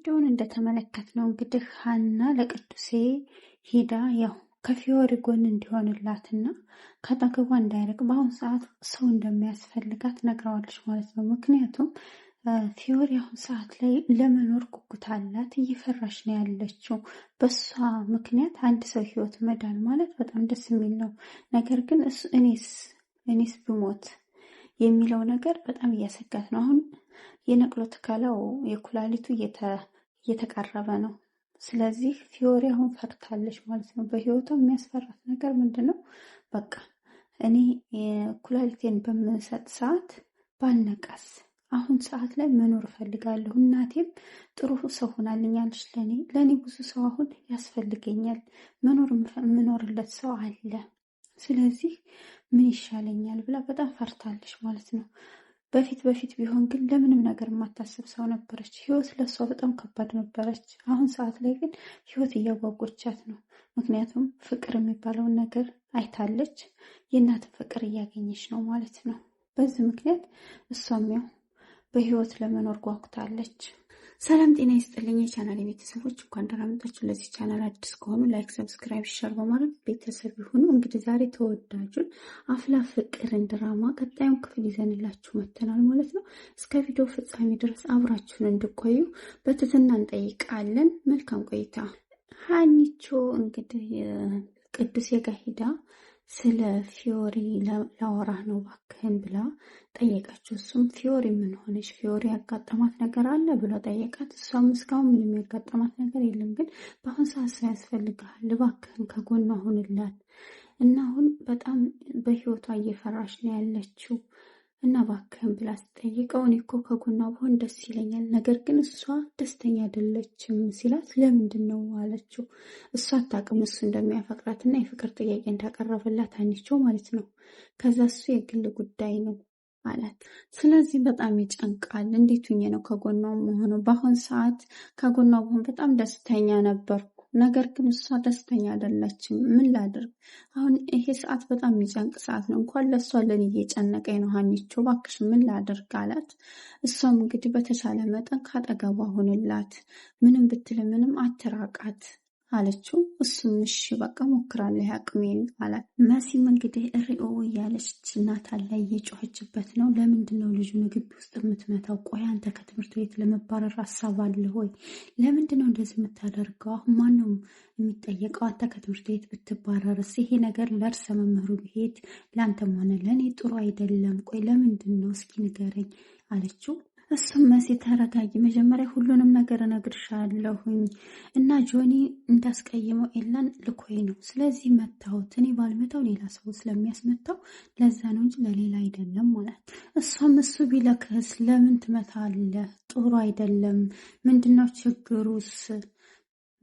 ቪዲዮውን እንደተመለከትነው እንግዲህ ሀና ለቅዱሴ ሄዳ ያው ከፊዮሪ ጎን እንዲሆንላትና ከአጠገቧ እንዳይርቅ በአሁኑ ሰዓት ሰው እንደሚያስፈልጋት ነግረዋለች ማለት ነው። ምክንያቱም ፊዮሪ አሁን ሰዓት ላይ ለመኖር ጉጉት አላት፣ እየፈራሽ ነው ያለችው። በሷ ምክንያት አንድ ሰው ህይወት መዳን ማለት በጣም ደስ የሚል ነው። ነገር ግን እኔስ ብሞት የሚለው ነገር በጣም እያሰጋት ነው። አሁን የነቅሎ ተከላው የኩላሊቱ እየተቃረበ ነው። ስለዚህ ፊዮሪ አሁን ፈርታለች ማለት ነው። በህይወቷ የሚያስፈራት ነገር ምንድን ነው? በቃ እኔ ኩላሊቴን በምሰጥ ሰዓት ባልነቃስ፣ አሁን ሰዓት ላይ መኖር እፈልጋለሁ። እናቴም ጥሩ ሰው ሆናልኛለች። ለእኔ ብዙ ሰው አሁን ያስፈልገኛል። የምኖርለት ሰው አለ። ስለዚህ ምን ይሻለኛል ብላ በጣም ፈርታለች ማለት ነው። በፊት ቢሆን ግን ለምንም ነገር የማታስብ ሰው ነበረች። ህይወት ለእሷ በጣም ከባድ ነበረች። አሁን ሰዓት ላይ ግን ህይወት እያጓጎቻት ነው። ምክንያቱም ፍቅር የሚባለውን ነገር አይታለች። የእናት ፍቅር እያገኘች ነው ማለት ነው። በዚህ ምክንያት እሷም ያው በህይወት ለመኖር ጓጉታለች። ሰላም ጤና ይስጥልኝ የቻናል ቤተሰቦች፣ እንኳን ደህና መጣችሁ። ለዚህ ቻናል አዲስ ከሆኑ ላይክ፣ ሰብስክራይብ፣ ሼር በማድረግ ቤተሰብ ይሁኑ። እንግዲህ ዛሬ ተወዳጁን አፍላ ፍቅርን ድራማ ቀጣዩን ክፍል ይዘንላችሁ መጥተናል ማለት ነው። እስከ ቪዲዮ ፍጻሜ ድረስ አብራችሁን እንድቆዩ በትህትና እንጠይቃለን። መልካም ቆይታ። ሀኒቾ እንግዲህ ቅዱሴ ጋር ሄዳ ስለ ፊዮሪ ላወራህ ነው እባክህን ብላ ጠየቀችው። እሱም ፊዮሪ ምን ሆነች? ፊዮሪ ያጋጠማት ነገር አለ ብሎ ጠየቃት። እሷም እስካሁን ምንም ያጋጠማት ነገር የለም፣ ግን በአሁን ሰዓት ሰው ያስፈልግሃል፣ እባክህን ከጎኗ ሁንላት እና አሁን በጣም በህይወቷ እየፈራሽ ነው ያለችው እና እባክህን ብላ ስጠይቀው እኔ እኮ ከጎኗ ብሆን ደስ ይለኛል፣ ነገር ግን እሷ ደስተኛ አይደለችም ሲላት ለምንድን ነው አለችው። እሷ አታውቅም እሱ እንደሚያፈቅራትና የፍቅር ጥያቄ እንዳቀረበላት አንቺው ማለት ነው። ከዛ እሱ የግል ጉዳይ ነው አላት። ስለዚህ በጣም ይጨንቃል። እንዴት ሁኜ ነው ከጎኗ መሆኑ? በአሁን ሰዓት ከጎኗ ብሆን በጣም ደስተኛ ነበርኩ፣ ነገር ግን እሷ ደስተኛ አይደለችም። ምን ላድርግ? አሁን ይሄ ሰዓት በጣም የሚጨንቅ ሰዓት ነው። እንኳን ለእሷ ለኔ እየጨነቀኝ ነው። ሀኒቾ እባክሽ ምን ላድርግ አላት። እሷም እንግዲህ በተቻለ መጠን ካጠገቧ ሁንላት፣ ምንም ብትል ምንም አትራቃት አለችው። እሱም እሺ በቃ ሞክራለሁ አቅሜን አላት። መሲም እንግዲህ እሪኦ እያለች እናታን ላይ እየጮኸችበት ነው። ለምንድን ነው ልጁን ግቢ ውስጥ የምትመታው? ቆይ አንተ ከትምህርት ቤት ለመባረር ሀሳብ አለ ሆይ? ለምንድን ነው እንደዚህ የምታደርገው? አሁን ማነው የሚጠየቀው? አንተ ከትምህርት ቤት ብትባረርስ? ይሄ ነገር ለእርሰ መምህሩ ቢሄድ ለአንተም ሆነ ለእኔ ጥሩ አይደለም። ቆይ ለምንድን ነው እስኪ ንገረኝ አለችው። እሱም መሲ ተረጋጊ፣ መጀመሪያ ሁሉንም ነገር እነግርሻለሁኝ እና ጆኒ እንዳስቀይመው ኤላን ልኮይ ነው። ስለዚህ መታሁት። እኔ ባልመታው ሌላ ሰው ስለሚያስመታው ለዛ ነው እንጂ ለሌላ አይደለም ማለት። እሷም እሱ ቢለክስ ለምን ትመታለህ? ጥሩ አይደለም። ምንድነው ችግሩስ?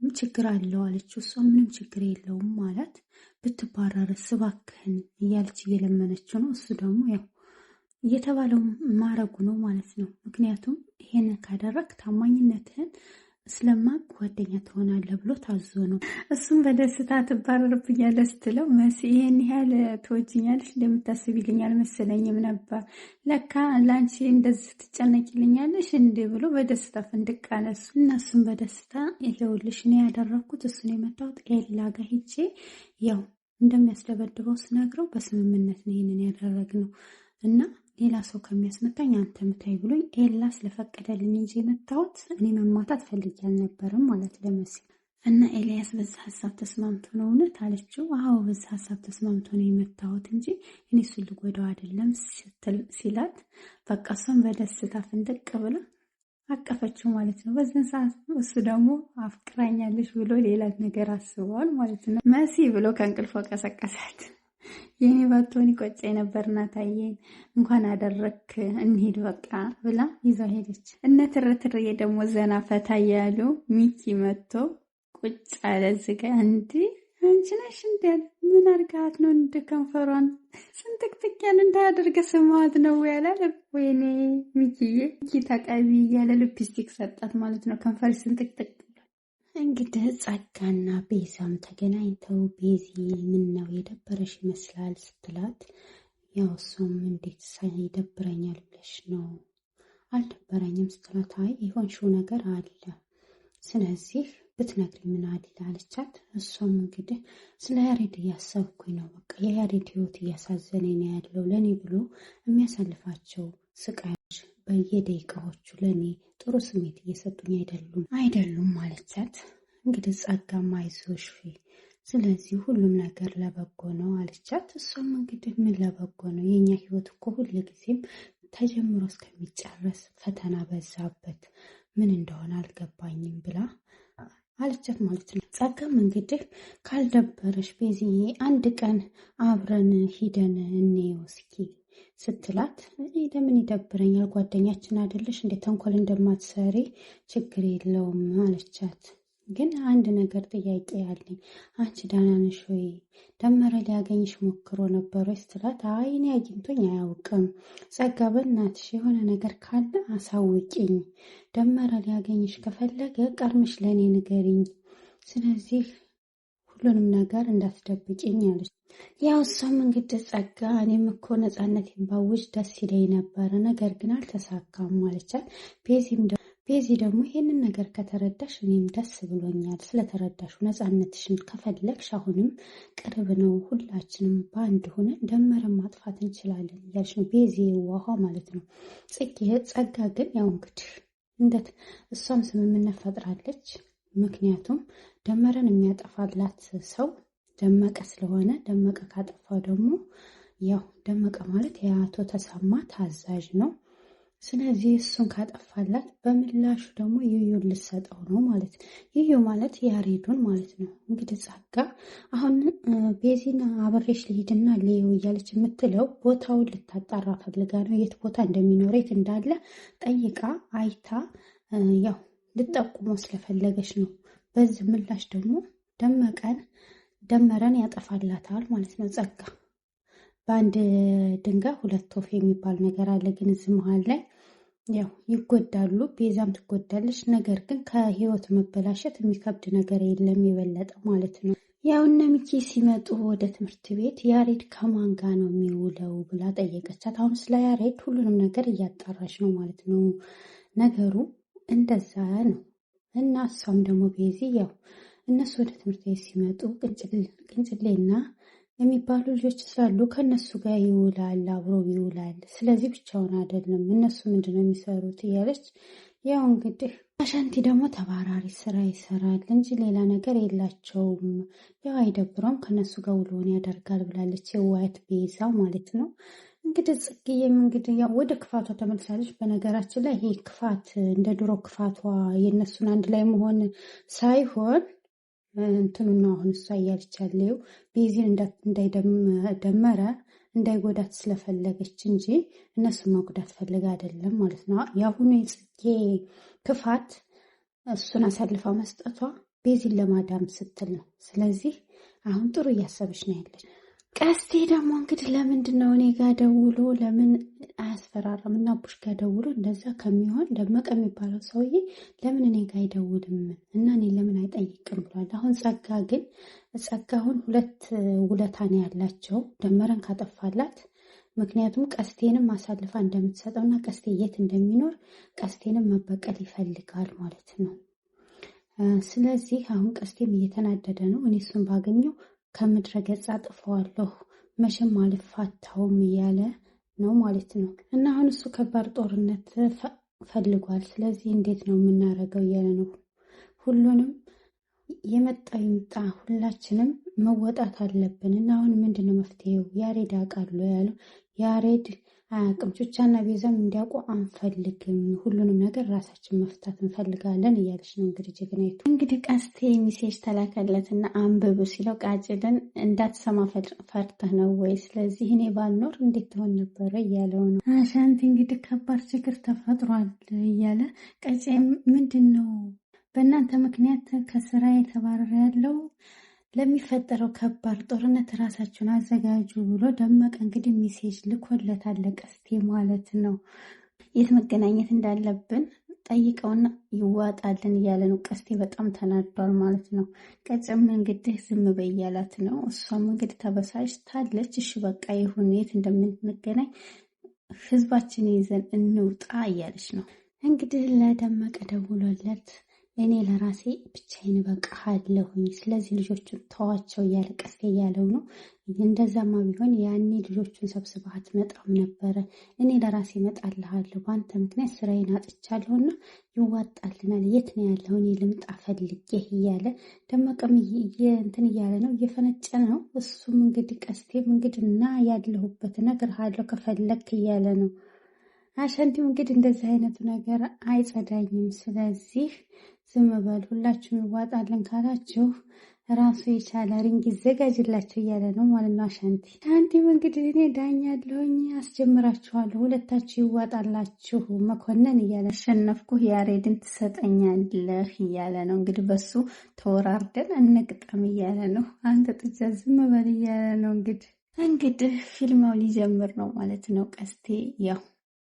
ችግር አለው አለችው። እሷ ምንም ችግር የለውም ማለት ብትባረርስ እባክህን እያለች እየለመነችው ነው። እሱ ደግሞ ያው እየተባለው ማረጉ ነው ማለት ነው። ምክንያቱም ይሄንን ካደረግ ታማኝነትህን ስለማቅ ጓደኛ ትሆናለህ ብሎ ታዞ ነው። እሱም በደስታ ትባረርብኛለህ ስትለው መሲ ይሄን ያህል ትወጂኛለሽ እንደምታስቢልኝ አልመሰለኝም ነበር፣ ለካ ለአንቺ እንደዚህ ትጨነቂልኛለሽ እንዴ ብሎ በደስታ ፍንድቅ አለ እሱ። እና እሱም በደስታ ይሄውልሽ እኔ ያደረግኩት እሱን የመታሁት ኤላ ጋር ሂጄ ያው እንደሚያስደበድበው ስነግረው በስምምነት ነው ይሄንን ያደረግነው እና ሌላ ሰው ከሚያስመታኝ አንተ ምታይ ብሎኝ ኤላ ስለፈቀደልኝ እንጂ የመታሁት እኔ መማታት ፈልጌ አልነበረም ማለት ለመሲ። እና ኤልያስ በዛ ሀሳብ ተስማምቶ ነው እውነት አለችው። አዎ በዛ ሀሳብ ተስማምቶ ነው የመታሁት እንጂ እኔ እሱን ልጎዳው አይደለም ሲላት በቃ እሷም በደስታ ፍንድቅ ብላ አቀፈችው ማለት ነው። በዚህን ሰዓት እሱ ደግሞ አፍቅራኛለች ብሎ ሌላ ነገር አስበዋል ማለት ነው። መሲ ብሎ ከእንቅልፏ ቀሰቀሳት። የኔ ባትሆን ቆጨኝ ነበርና ታየኝ፣ እንኳን አደረክ እንሂድ በቃ ብላ ይዛ ሄደች። እነ ትርትርዬ ደግሞ ዘና ፈታ እያሉ ሚኪ መጥቶ ቁጭ አለ እዚጋ። እንዲ አንቺ ነሽ እንዲያለ ምን አድርጋት ነው እንደ ከንፈሯን ስንጥቅጥቅ ያለ እንዳያደርገ ስማት ነው ያላለ። ወይኔ ሚኪዬ ተቀቢ እያለ ሊፕስቲክ ሰጣት ማለት ነው። ከንፈር ስንጥቅጥቅ እንግዲህ ጸጋና ቤዛም ተገናኝተው ቤዚ ምን ነው የደበረሽ ይመስላል ስትላት፣ ያው እሱም እንዴት ይደብረኛል ብለሽ ነው? አልደበረኝም ስትላት፣ አይ የሆንሽው ነገር አለ ስለዚህ ብትነግሪ ምን አለቻት። እሷም እንግዲህ ስለ ያሬድ እያሰብኩኝ ነው፣ በቃ የያሬድ ህይወት እያሳዘነኝ ነው ያለው፣ ለእኔ ብሎ የሚያሳልፋቸው ስቃዮች በየደቂቃዎቹ ለእኔ ጥሩ ስሜት እየሰጡኝ አይደሉም አለቻት። እንግዲህ ጸጋም አይዞሽ፣ ስለዚህ ሁሉም ነገር ለበጎ ነው አለቻት። እሷም እንግዲህ ምን ለበጎ ነው? የኛ ህይወት እኮ ሁልጊዜም ተጀምሮ እስከሚጨረስ ፈተና በዛበት፣ ምን እንደሆነ አልገባኝም ብላ አለቻት ማለት ነው። ጸጋም እንግዲህ ካልደበረሽ ቤዝዬ አንድ ቀን አብረን ሂደን እንየው እስኪ ስትላት፣ እኔ ለምን ይደብረኛል? ጓደኛችን አይደለሽ እንዴ? ተንኮል እንደማትሰሪ ችግር የለውም አለቻት። ግን አንድ ነገር ጥያቄ ያለኝ፣ አንቺ ደህና ነሽ ወይ? ደመረ ሊያገኝሽ ሞክሮ ነበር ወይ ስትላት፣ አይ እኔ አግኝቶኝ አያውቅም። ጸጋ በእናትሽ የሆነ ነገር ካለ አሳውቂኝ፣ ደመረ ሊያገኝሽ ከፈለገ ቀድመሽ ለእኔ ንገሪኝ፣ ስለዚህ ሁሉንም ነገር እንዳትደብቂኝ አለች። ያው እሷም እንግዲህ ጸጋ እኔም እኮ ነፃነቴን ባውጅ ደስ ይለኝ ነበረ፣ ነገር ግን አልተሳካም አለቻት። ቤዚ ደግሞ ይሄንን ነገር ከተረዳሽ እኔም ደስ ብሎኛል፣ ስለተረዳሹ ነፃነትሽን ከፈለግሽ አሁንም ቅርብ ነው፣ ሁላችንም በአንድ ሆነን ደመረን ማጥፋት እንችላለን እያልሽ ነው ቤዚ የዋኋ ማለት ነው። ጸጋ ግን ያው እንግዲህ እሷም ስምምነት ፈጥራለች። ምክንያቱም ደመረን የሚያጠፋላት ሰው ደመቀ ስለሆነ፣ ደመቀ ካጠፋው ደግሞ ያው ደመቀ ማለት የአቶ ተሰማ ታዛዥ ነው። ስለዚህ እሱን ካጠፋላት በምላሹ ደግሞ ይዩን ልሰጠው ነው ማለት ነው። ይዩ ማለት ያሬዱን ማለት ነው። እንግዲህ ጸጋ አሁን ቤዚና አብሬሽ ልሂድና ልዩ እያለች የምትለው ቦታውን ልታጣራ ፈልጋ ነው። የት ቦታ እንደሚኖር የት እንዳለ ጠይቃ አይታ ያው ልጠቁሞ ስለፈለገች ነው። በዚህ ምላሽ ደግሞ ደመረን ያጠፋላታል ማለት ነው። ጸጋ በአንድ ድንጋይ ሁለት ወፍ የሚባል ነገር አለ። ግን እዚህ መሀል ላይ ያው ይጎዳሉ፣ ቤዛም ትጎዳለች። ነገር ግን ከህይወት መበላሸት የሚከብድ ነገር የለም የበለጠ ማለት ነው። ያው እነ ሚኪ ሲመጡ ወደ ትምህርት ቤት ያሬድ ከማን ጋር ነው የሚውለው ብላ ጠየቀቻት። አሁን ስለ ያሬድ ሁሉንም ነገር እያጣራች ነው ማለት ነው። ነገሩ እንደዛ ነው እና እሷም ደግሞ ቤዚ ያው እነሱ ወደ ትምህርት ቤት ሲመጡ ቅንጭሌና የሚባሉ ልጆች ስላሉ ከእነሱ ጋር ይውላል፣ አብሮ ይውላል። ስለዚህ ብቻውን አይደለም፣ እነሱ ምንድነው የሚሰሩት እያለች ያው እንግዲህ አሻንቲ ደግሞ ተባራሪ ስራ ይሰራል እንጂ ሌላ ነገር የላቸውም። ያው አይደብረውም፣ ከእነሱ ጋር ውሎውን ያደርጋል ብላለች የዋየት ቤዛ ማለት ነው። እንግዲህ ጽጌዬም እንግዲህ ያው ወደ ክፋቷ ተመልሳለች። በነገራችን ላይ ይሄ ክፋት እንደ ድሮ ክፋቷ የእነሱን አንድ ላይ መሆን ሳይሆን እንትኑ ነው አሁን እሷ እያለች ያለው ቤዚን እንዳይደመረ እንዳይጎዳት ስለፈለገች እንጂ እነሱን መጉዳት ፈልጋ አይደለም ማለት ነው። የአሁኑ የጽጌ ክፋት እሱን አሳልፋ መስጠቷ ቤዚን ለማዳም ስትል ነው። ስለዚህ አሁን ጥሩ እያሰበች ነው ያለች። ቀስቴ ደግሞ እንግዲህ ለምንድን ነው እኔ ጋር ደውሎ ለምን አያስፈራራም? እና ቡሽ ጋር ደውሎ እንደዛ ከሚሆን ደመቀ የሚባለው ሰውዬ ለምን እኔ ጋር አይደውልም እና እኔ ለምን አይጠይቅም ብሏል። አሁን ጸጋሁን ሁለት ውለታ ነው ያላቸው ደመረን ካጠፋላት። ምክንያቱም ቀስቴንም አሳልፋ እንደምትሰጠው እና ቀስቴ የት እንደሚኖር ቀስቴንም መበቀል ይፈልጋል ማለት ነው። ስለዚህ አሁን ቀስቴም እየተናደደ ነው። እኔ እሱን ባገኘው ከምድረ ገጽ አጥፈዋለሁ፣ መቼም አልፋታውም እያለ ነው ማለት ነው። እና አሁን እሱ ከባድ ጦርነት ፈልጓል። ስለዚህ እንዴት ነው የምናደርገው እያለ ነው። ሁሉንም የመጣው ይምጣ፣ ሁላችንም መወጣት አለብን። እና አሁን ምንድነው መፍትሄው? ያሬድ ያውቃሉ ያለው ያሬድ አያውቅም። ቹቻና ቤዛም እንዲያውቁ አንፈልግም። ሁሉንም ነገር ራሳችን መፍታት እንፈልጋለን እያለች ነው እንግዲህ ጀግናይቱ። እንግዲህ ቀስቴ ሚሴጅ ተላከለትና አንብብ ሲለው ቃጭልን እንዳትሰማ ፈርተህ ነው ወይ? ስለዚህ እኔ ባልኖር እንዴት ትሆን ነበረ እያለው ነው። አሻንቲ እንግዲህ ከባድ ችግር ተፈጥሯል እያለ ቀጭ ምንድን ነው በእናንተ ምክንያት ከስራ የተባረረ ያለው ለሚፈጠረው ከባድ ጦርነት ራሳችሁን አዘጋጁ ብሎ ደመቀ እንግዲህ ሜሴጅ ልኮለታል ቀስቴ ማለት ነው። የት መገናኘት እንዳለብን ጠይቀውና ይዋጣልን እያለ ነው። ቀስቴ በጣም ተናዷል ማለት ነው። ቀጭም እንግዲህ ዝም በይ እያላት ነው። እሷም እንግዲህ ተበሳጭታለች። እሺ በቃ ይሁን፣ የት እንደምንገናኝ ህዝባችን ይዘን እንውጣ እያለች ነው። እንግዲህ ለደመቀ ደውሎለት እኔ ለራሴ ብቻዬን እበቃለሁኝ፣ ስለዚህ ልጆቹን ተዋቸው እያለ ቀስ እያለው ነው። እንደዛማ ቢሆን ያኔ ልጆቹን ሰብስበህ አትመጣም ነበረ። እኔ ለራሴ እመጣልሃለሁ፣ በአንተ ምክንያት ስራዬን አጥቻለሁና ይዋጣልናል። የት ነው ያለው? እኔ ልምጣ ፈልጌህ እያለ ደመቀም እንትን እያለ ነው፣ እየፈነጨ ነው። እሱም እንግዲህ ቀስቴም እንግዲህ እና ያለሁበት እነግርሃለሁ ከፈለክ እያለ ነው። አሸንቲም እንግዲህ እንደዚህ አይነቱ ነገር አይጸዳኝም፣ ስለዚህ ዝም በል፣ ሁላችሁም ይዋጣልን ካላችሁ ራሱ የቻለ ሪንግ ይዘጋጅላችሁ እያለ ነው ማለት ነው አሸንቲ። አሸንቲም እንግዲህ እኔ ዳኛለሁኝ፣ አስጀምራችኋለሁ፣ ሁለታችሁ ይዋጣላችሁ መኮንን እያለ አሸነፍኩ፣ ያሬድን ትሰጠኛለህ እያለ ነው እንግዲህ። በሱ ተወራርደን እንግጠም እያለ ነው። አንተ ጥጃ ዝም በል እያለ ነው እንግዲህ ፊልማው ሊጀምር ነው ማለት ነው። ቀስቴ ያው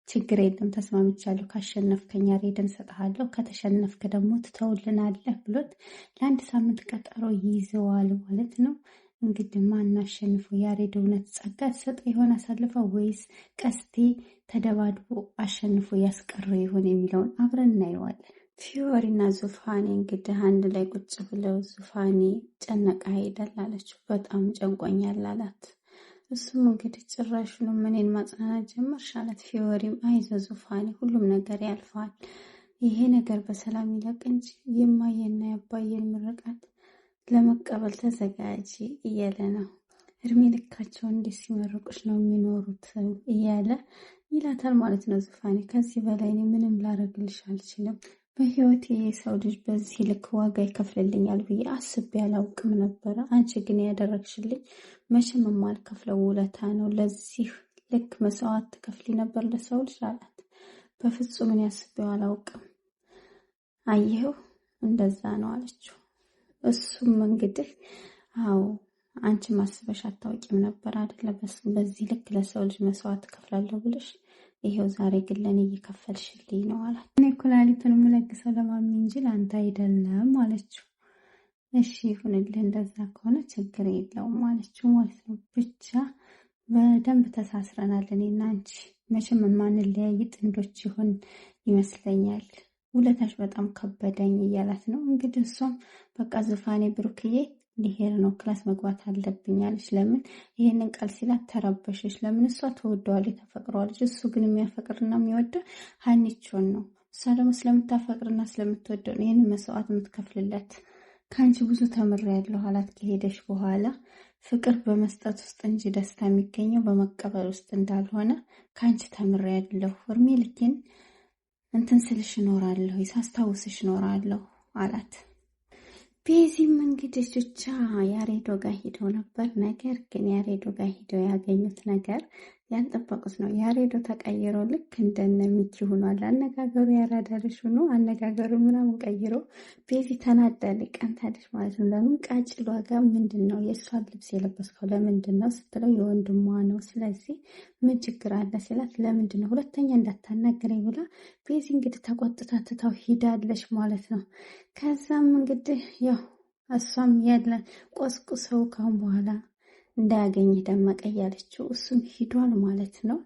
ችግር የለም ተስማምቻለሁ፣ ካሸነፍከኝ ያሬድን እሰጥሃለሁ፣ ከተሸነፍክ ደግሞ ትተውልናለህ ብሎት ለአንድ ሳምንት ቀጠሮ ይይዘዋል ማለት ነው። እንግዲህ ማን አሸንፎ ያሬድ እውነት ጸጋ ትሰጠ ይሆን አሳልፈው፣ ወይስ ቀስቴ ተደባድቦ አሸንፎ ያስቀረው ይሆን የሚለውን አብረን እናየዋለን። ፊዮሪና ዙፋኔ እንግዲህ አንድ ላይ ቁጭ ብለው ዙፋኔ ጨነቃ ሄዳል አለችው። በጣም ጨንቆኛል አላት። እሱም እንግዲህ ጭራሹንም እኔን ማጽናናት ጀመርሽ አላት። ፊዮሪም አይዞ ዙፋኔ ሁሉም ነገር ያልፋል፣ ይሄ ነገር በሰላም ይለቅ እንጂ የማየና ያባየን ምርቃት ለመቀበል ተዘጋጂ እያለ ነው። እድሜ ልካቸውን እንዴት ሲመርቁሽ ነው የሚኖሩት እያለ ይላታል ማለት ነው። ዙፋኔ ከዚህ በላይ እኔ ምንም ላረግልሽ አልችልም፣ በህይወቴ የሰው ልጅ በዚህ ልክ ዋጋ ይከፍልልኛል ብዬ አስቤ አላውቅም ነበረ። አንቺ ግን ያደረግሽልኝ መቼም የማልከፍለው ውለታ ነው። ለዚህ ልክ መስዋዕት ትከፍሊ ነበር ለሰው ልጅ አላት። በፍጹም እኔ አስቤው አላውቅም፣ አየኸው እንደዛ ነው አለችው። እሱም እንግዲህ አዎ አንቺ ማስበሽ አታውቂም ነበር አይደለ? በዚህ ልክ ለሰው ልጅ መስዋዕት ትከፍላለሁ ብለሽ ይሄው ዛሬ ግን ለእኔ እየከፈልሽልኝ ነው አላት። እኔ ኩላሊቱን የምለግሰው ለማሚ እንጂ ለአንተ አይደለም አለችው። እሺ ይሁንልህ፣ እንደዛ ከሆነ ችግር የለውም አለችው ማለት ነው። ብቻ በደንብ ተሳስረናል እኔና አንቺ፣ መቼም የማንለያይ ጥንዶች ይሆን ይመስለኛል፣ ውለታሽ በጣም ከበደኝ እያላት ነው እንግዲህ። እሷም በቃ ዙፋኔ ብሩክዬ ሊሄድ ነው ክላስ መግባት አለብኝ አለች። ለምን ይሄንን ቃል ሲላት ተረበሸች። ለምን እሷ ተወደዋለች፣ ተፈቅረዋለች። እሱ ግን የሚያፈቅርና የሚወደው ሀኒቾን ነው። እሷ ደግሞ ስለምታፈቅርና ስለምትወደው ነው ይህንን መስዋዕት የምትከፍልለት። ከአንቺ ብዙ ተምሬያለሁ አላት ከሄደች በኋላ። ፍቅር በመስጠት ውስጥ እንጂ ደስታ የሚገኘው በመቀበል ውስጥ እንዳልሆነ ከአንቺ ተምሬያለሁ። እድሜ ልኬን እንትን ስልሽ እኖራለሁ፣ ሳስታውስሽ እኖራለሁ አላት። ቤዚም እንግዲህ ብቻ ያሬዶ ጋር ሂደው ነበር። ነገር ግን ያሬዶ ጋር ሂደው ያገኙት ነገር ያልጠበቁት ነው። ያሬዶ ተቀይሮ ልክ እንደነ ሚኪ ሆኗል። አነጋገሩ ያራዳልሽ ሆኖ አነጋገሩ ምናምን ቀይሮ ቤዚ ተናዳለች፣ ቀንታለች ማለት ነው። ለምን ቃጭሏ ጋር ምንድን ነው የእሷን ልብስ የለበስከው ለምንድን ነው ስትለው የወንድሟ ነው፣ ስለዚህ ምን ችግር አለ ሲላት ለምንድን ነው ሁለተኛ እንዳታናገረኝ ብላ ቤዚ እንግዲህ ተቆጥታ ትታው ሂዳለች ማለት ነው። ከዛም እንግዲህ ያው እሷም ያለ ቆስቁሰው ካሁን በኋላ እንዳያገኝ ደመቀ እያለችው እሱም ሂዷል ማለት ነው።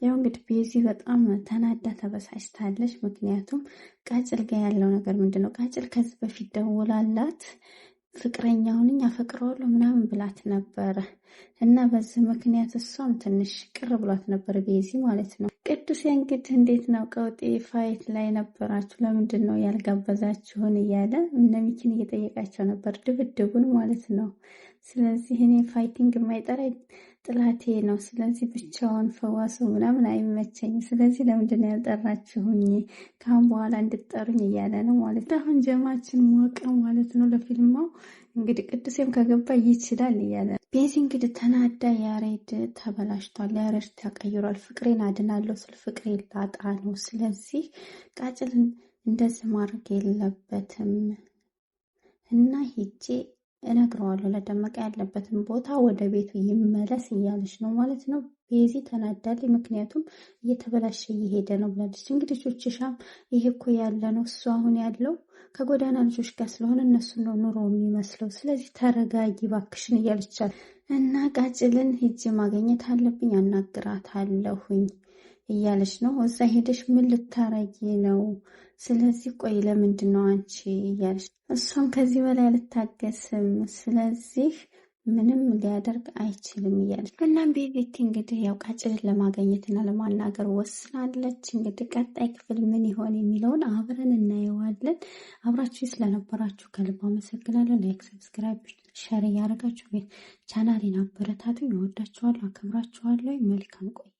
ያው እንግዲህ ቤዚ በጣም ተናዳ ተበሳጭታለች። ምክንያቱም ቃጭል ጋር ያለው ነገር ምንድን ነው? ቃጭል ከዚህ በፊት ደውላላት ፍቅረኛውንኝ አፈቅረዋለሁ ምናምን ብላት ነበረ እና በዚህ ምክንያት እሷም ትንሽ ቅር ብሏት ነበር ቤዚ ማለት ነው። ቅዱስ እንግዲህ እንዴት ነው ቀውጤ ፋይት ላይ ነበራችሁ ለምንድን ነው ያልጋበዛችሁን እያለ እነ ሚኪን እየጠየቃቸው ነበር፣ ድብድቡን ማለት ነው። ስለዚህ እኔ ፋይቲንግ የማይጠራኝ ጥላቴ ነው፣ ስለዚህ ብቻውን ፈዋሱ ምናምን አይመቸኝም፣ ስለዚህ ለምንድን ነው ያልጠራችሁኝ? ካሁን በኋላ እንድትጠሩኝ እያለ ነው ማለት ነው። አሁን ጀማችን ሞቀ ማለት ነው ለፊልማው። እንግዲህ ቅዱሴም ከገባ ይችላል እያለ ቤዚ እንግዲህ ተናዳ ያሬድ ተበላሽቷል፣ ያሬድ ተቀይሯል፣ ፍቅሬን አድናለሁ ስል ፍቅሬን ላጣ ነው፣ ስለዚህ ቃጭልን እንደዚህ ማድረግ የለበትም እና ሂጄ እነግረዋለሁ ለደመቀ ያለበትን ቦታ ወደ ቤቱ ይመለስ እያለች ነው ማለት ነው። ቤዚ ተናዳለች፣ ምክንያቱም እየተበላሸ እየሄደ ነው ብላለች። እንግዲህ ቾችሻም ይሄ እኮ ያለ ነው እሱ አሁን ያለው ከጎዳና ልጆች ጋር ስለሆነ እነሱ ነው ኑሮ የሚመስለው፣ ስለዚህ ተረጋጊ ባክሽን እያለቻል እና ቃጭልን ሂጅ ማግኘት አለብኝ አናግራታለሁኝ እያለች ነው። እዛ ሄደሽ ምን ልታረጊ ነው? ስለዚህ ቆይ ለምንድን ነው አንቺ እያለች እሷም ከዚህ በላይ አልታገስም፣ ስለዚህ ምንም ሊያደርግ አይችልም እያለች እናም ቤቲ እንግዲህ ያው ቃጭልን ለማግኘት እና ለማናገር ወስናለች። እንግዲህ ቀጣይ ክፍል ምን ይሆን የሚለውን አብረን እናየዋለን። አብራችሁ ስለነበራችሁ ከልብ አመሰግናለሁ። ላይክ፣ ሰብስክራይብ፣ ሸር እያደረጋችሁ ቻናሌን አበረታቱ። ይወዳችኋለሁ፣ አከብራችኋለሁ። መልካም ቆይ